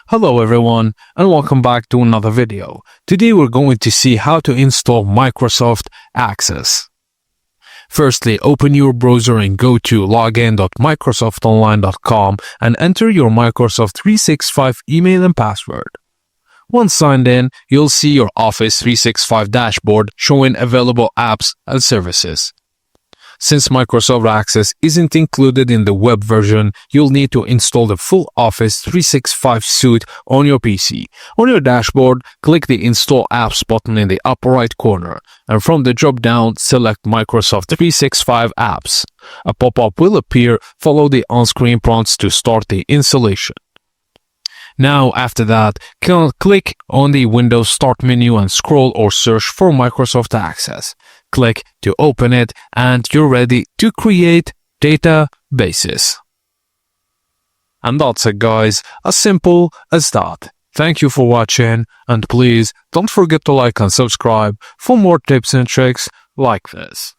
Hello everyone and welcome back to another video. Today we're going to see how to install Microsoft Access. Firstly, open your browser and go to login.microsoftonline.com and enter your Microsoft 365 email and password. Once signed in, you'll see your Office 365 dashboard showing available apps and services. Since Microsoft Access isn't included in the web version, you'll need to install the full Office 365 suite on your PC. On your dashboard, click the Install Apps button in the upper right corner, and from the drop-down, select Microsoft 365 Apps. A pop-up will appear. Follow the on-screen prompts to start the installation. Now, after that, click on the Windows Start menu and scroll or search for Microsoft Access. Click to open it and you're ready to create databases. And that's it, guys, as simple as that. Thank you for watching, and please don't forget to like and subscribe for more tips and tricks like this.